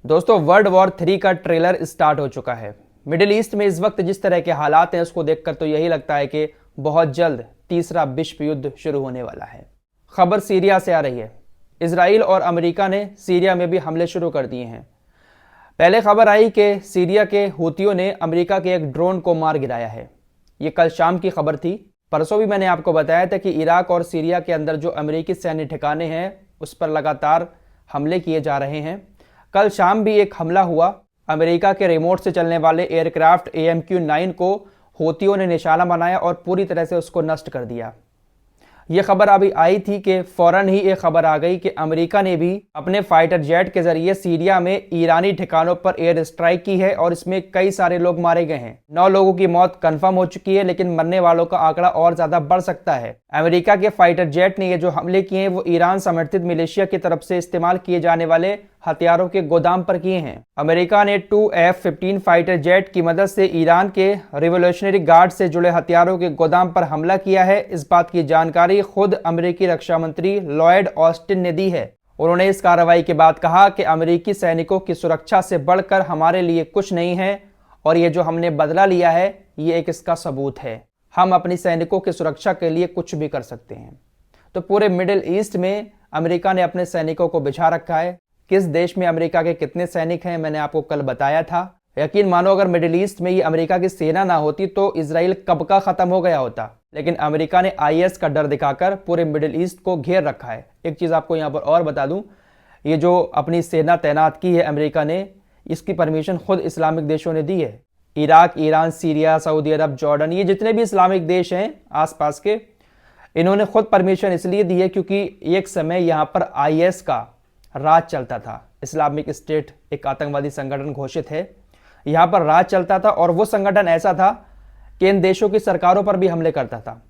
दोस्तों, world war 3 का trailer start हो चुका है। मिडिल ईस्ट में इस वक्त जिस तरह के हालात हैं उसको देखकर तो यही लगता है कि बहुत जल्द तीसरा विश्व युद्ध शुरू होने वाला है। खबर सीरिया से आ रही है। इसराइल और अमेरिका ने सीरिया में भी हमले शुरू कर दिए हैं। पहले खबर आई कि सीरिया के हूतियों ने अमेरिका के एक ड्रोन को मार गिराया है। ये कल शाम की खबर थी। परसों भी मैंने आपको बताया था कि इराक और सीरिया के अंदर जो अमेरिकी सैन्य ठिकाने हैं उस पर लगातार हमले किए जा रहे हैं। कल शाम भी एक हमला हुआ। अमेरिका के रिमोट से चलने वाले एयरक्राफ्ट AMQ-9 को हूतियों ने निशाना बनाया और पूरी तरह से उसको नष्ट कर दिया। ये खबर अभी आई थी कि फौरन ही एक खबर आ गई कि अमेरिका ने भी अपने फाइटर जेट के जरिए सीरिया में ईरानी ठिकानों पर एयर स्ट्राइक की है और इसमें कई सारे लोग मारे गए हैं। 9 लोगों की मौत कंफर्म हो चुकी है, लेकिन मरने वालों का आंकड़ा और ज्यादा बढ़ सकता है। अमेरिका के फाइटर जेट ने ये जो हमले किए हैं वो ईरान समर्थित मिलिशिया की तरफ से इस्तेमाल किए जाने वाले हथियारों के गोदाम पर किए हैं। अमेरिका ने 2 F-15 फाइटर जेट की मदद से ईरान के रिवोल्यूशनरी गार्ड से जुड़े हथियारों के गोदाम पर हमला किया है। इस बात की जानकारी खुद अमेरिकी रक्षा मंत्री लॉयड ऑस्टिन ने दी है। उन्होंने इस कार्रवाई के बाद कहा कि अमेरिकी सैनिकों की सुरक्षा से बढ़कर हमारे लिए कुछ नहीं है और ये जो हमने बदला लिया है ये एक इसका सबूत है। हम अपनी सैनिकों की सुरक्षा के लिए कुछ भी कर सकते हैं। तो पूरे मिडिल ईस्ट में अमेरिका ने अपने सैनिकों को बिछा रखा है। किस देश में अमेरिका के कितने सैनिक हैं मैंने आपको कल बताया था। यकीन मानो अगर मिडिल ईस्ट में ये अमेरिका की सेना ना होती तो इजराइल कब का खत्म हो गया होता। लेकिन अमेरिका ने IS का डर दिखाकर पूरे मिडिल ईस्ट को घेर रखा है। एक चीज आपको यहाँ पर और बता दूं, ये जो अपनी सेना तैनात की है अमेरिका ने, इसकी परमिशन खुद इस्लामिक देशों ने दी है। इराक, ईरान, सीरिया, सऊदी अरब, जॉर्डन, ये जितने भी इस्लामिक देश हैं आसपास के, इन्होंने खुद परमिशन इसलिए दी है क्योंकि एक समय यहाँ पर IS का राज चलता था। इस्लामिक स्टेट एक आतंकवादी संगठन घोषित है, यहाँ पर राज चलता था और वो संगठन ऐसा था कि इन देशों की सरकारों पर भी हमले करता था।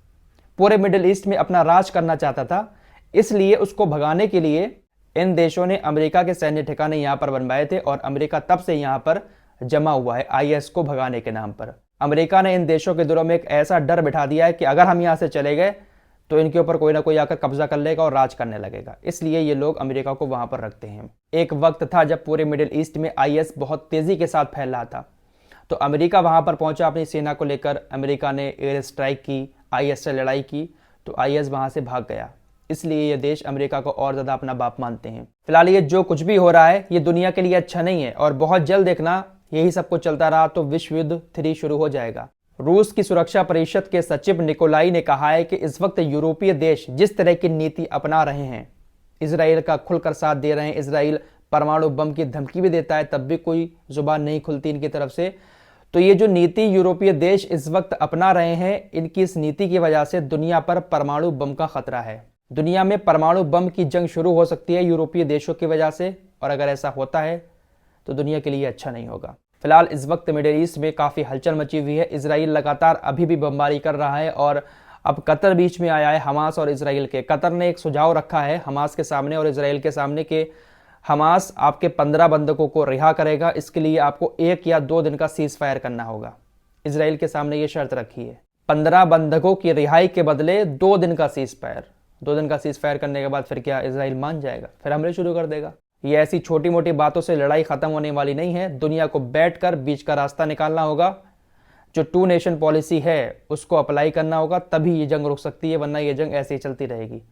पूरे मिडिल ईस्ट में अपना राज करना चाहता था। इसलिए उसको भगाने के लिए इन देशों ने अमेरिका के सैन्य ठिकाने यहाँ पर बनवाए थे और अमेरिका तब से यहाँ पर जमा हुआ है IS को भगाने के नाम पर। अमेरिका ने इन देशों के दिलों में एक ऐसा डर बिठा दिया है कि अगर हम यहाँ से चले गए तो इनके ऊपर कोई ना कोई आकर कब्जा कर लेगा और राज करने लगेगा। इसलिए ये लोग अमेरिका को वहां पर रखते हैं। एक वक्त था जब पूरे मिडिल ईस्ट में IS बहुत तेजी के साथ फैल रहा था, तो अमेरिका वहां पर पहुंचा अपनी सेना को लेकर। अमेरिका ने एयर स्ट्राइक की, IS से लड़ाई की, तो IS वहां से भाग गया। इसलिए ये देश अमेरिका को और ज्यादा अपना बाप मानते हैं। फिलहाल ये जो कुछ भी हो रहा है ये दुनिया के लिए अच्छा नहीं है और बहुत जल्द देखना यही सब कुछ चलता रहा तो विश्व युद्ध 3 शुरू हो जाएगा। रूस की सुरक्षा परिषद के सचिव निकोलाई ने कहा है कि इस वक्त यूरोपीय देश जिस तरह की नीति अपना रहे हैं, इसराइल का खुलकर साथ दे रहे हैं, इसराइल परमाणु बम की धमकी भी देता है तब भी कोई जुबान नहीं खुलती इनकी तरफ से। तो ये जो नीति यूरोपीय देश इस वक्त अपना रहे हैं, इनकी इस नीति की वजह से दुनिया पर परमाणु बम का खतरा है। दुनिया में परमाणु बम की जंग शुरू हो सकती है यूरोपीय देशों की वजह से, और अगर ऐसा होता है तो दुनिया के लिए अच्छा नहीं होगा। फिलहाल इस वक्त मिडिल ईस्ट में काफ़ी हलचल मची हुई है। इसराइल लगातार अभी भी बमबारी कर रहा है और अब कतर बीच में आया है, हमास और इसराइल के। कतर ने एक सुझाव रखा है हमास के सामने और इसराइल के सामने कि हमास आपके 15 बंधकों को रिहा करेगा, इसके लिए आपको 1 या 2 दिन का सीज फायर करना होगा। इसराइल के सामने ये शर्त रखी है, 15 बंधकों की रिहाई के बदले 2 दिन का सीज फायर। 2 दिन का सीज फायर करने के बाद फिर क्या इसराइल मान जाएगा? फिर हमले शुरू कर देगा। ये ऐसी छोटी मोटी बातों से लड़ाई खत्म होने वाली नहीं है। दुनिया को बैठकर बीच का रास्ता निकालना होगा। जो 2 नेशन पॉलिसी है उसको अप्लाई करना होगा, तभी ये जंग रुक सकती है, वरना ये जंग ऐसे ही चलती रहेगी।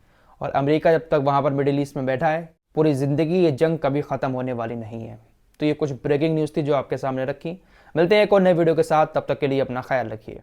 और अमेरिका जब तक वहां पर मिडिल ईस्ट में बैठा है, पूरी जिंदगी ये जंग कभी खत्म होने वाली नहीं है। तो ये कुछ ब्रेकिंग न्यूज़ थी जो आपके सामने रखी। मिलते हैं एक और नए वीडियो के साथ, तब तक के लिए अपना ख्याल रखिए।